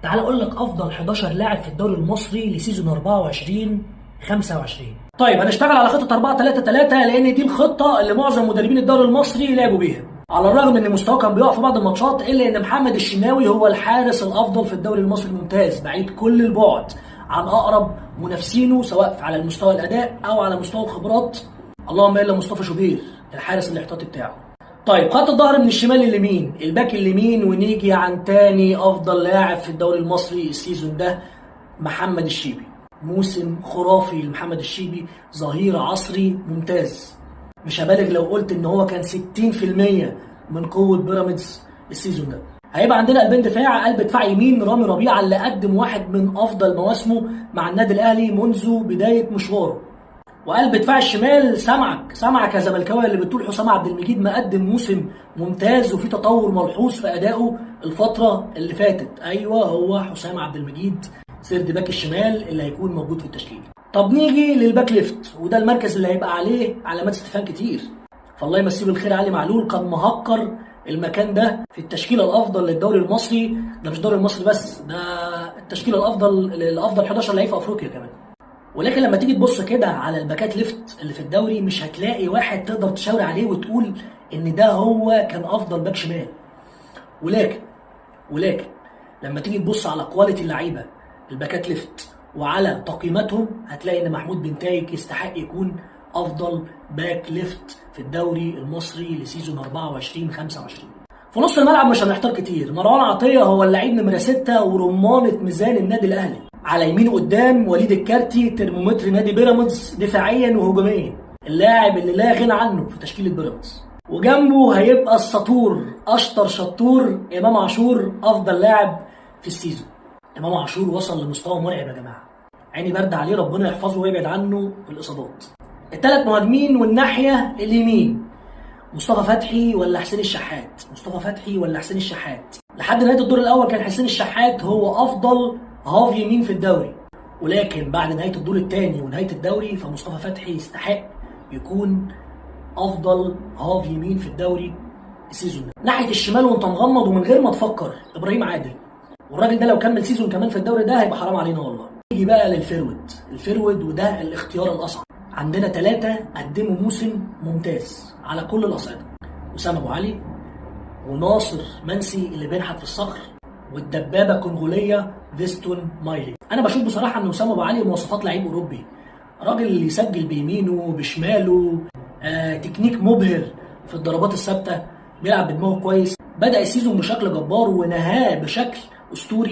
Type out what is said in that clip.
تعال اقول لك افضل 11 لاعب في الدوري المصري لسيزون 24 25. طيب هنشتغل على خطه 4 3 3 لان دي الخطه اللي معظم مدربين الدوري المصري لعبوا بيها. على الرغم ان مستواه كان بيقع في بعض الماتشات الا ان محمد الشناوي هو الحارس الافضل في الدوري المصري الممتاز بعيد كل البعد عن اقرب منافسينه سواء على المستوى الاداء او على مستوى الخبرات، اللهم الا مصطفى شوبير الحارس الاحتياطي بتاعه. طيب خط الظهر من الشمال لليمين، الباك اليمين، ونيجي عن تاني افضل لاعب في الدوري المصري السيزون ده محمد الشيبي. موسم خرافي لمحمد الشيبي، ظهير عصري ممتاز. مش هبالغ لو قلت ان هو كان 60% من قوه بيراميدز السيزون ده. هيبقى عندنا قلبين دفاع، قلب دفاع يمين رامي ربيعه اللي قدم واحد من افضل مواسمه مع النادي الاهلي منذ بدايه مشواره. وقلب دفاع الشمال سمعك يا زملكاوي اللي بتقول حسام عبد المجيد مقدم موسم ممتاز وفي تطور ملحوظ في ادائه الفتره اللي فاتت. ايوه هو حسام عبد المجيد سيرد باك الشمال اللي هيكون موجود في التشكيل. طب نيجي للباك ليفت، وده المركز اللي هيبقى عليه علامات استفهام كتير. فالله يمسيه بالخير علي معلول كان مهكر المكان ده في التشكيله الافضل للدوري المصري، ده مش الدوري المصري بس، ده التشكيله الافضل 11 لعيب في افريقيا كمان. ولكن لما تيجي تبص كده على الباكات ليفت اللي في الدوري مش هتلاقي واحد تقدر تشاور عليه وتقول ان ده هو كان افضل باك شمال. ولكن لما تيجي تبص على كواليتي اللعيبه الباكات ليفت وعلى تقييماتهم هتلاقي ان محمود بنتايج يستحق يكون افضل باك ليفت في الدوري المصري لسيزون 24 25. في نص الملعب مش هنحتار كتير، مروان عطيه هو اللعيب نمره 6 ورمانه ميزان النادي الاهلي. على يمينه قدام وليد الكارتي ترمومتر نادي بيراميدز دفاعيا وهجوميا، اللاعب اللي لا غنى عنه في تشكيله بيراميدز. وجنبه هيبقى السطور اشطر شطور امام عاشور افضل لاعب في السيزون. امام عاشور وصل لمستوى مرعب يا جماعه، عيني برد عليه، ربنا يحفظه ويبعد عنه الاصابات. الثلاث مهاجمين والناحيه اليمين مصطفى فتحي ولا حسين الشحات؟ مصطفى فتحي ولا حسين الشحات؟ لحد نهايه الدور الاول كان حسين الشحات هو افضل هاف يمين في الدوري، ولكن بعد نهايه الدور الثاني ونهايه الدوري فمصطفى فتحي يستحق يكون افضل هاف يمين في الدوري السيزون ده. ناحيه الشمال وانت مغمض ومن غير ما تفكر ابراهيم عادل، والراجل ده لو كمل سيزون كمان في الدوري ده هيبقى حرام علينا والله. نيجي بقى الفيرود وده الاختيار الاصعب. عندنا 3 قدموا موسم ممتاز على كل الاصعده، وسام ابو علي وناصر منسي اللي بينحت في الصخر والدبابه الكونغوليه فيستون مايلي. انا بشوف بصراحه ان وسام ابو علي مواصفات لعيب اوروبي، راجل يسجل بيمينه بشماله، تكنيك مبهر في الضربات الثابته، بيلعب بدماغه كويس. بدا السيزون بشكل جبار ونهاه بشكل اسطوري.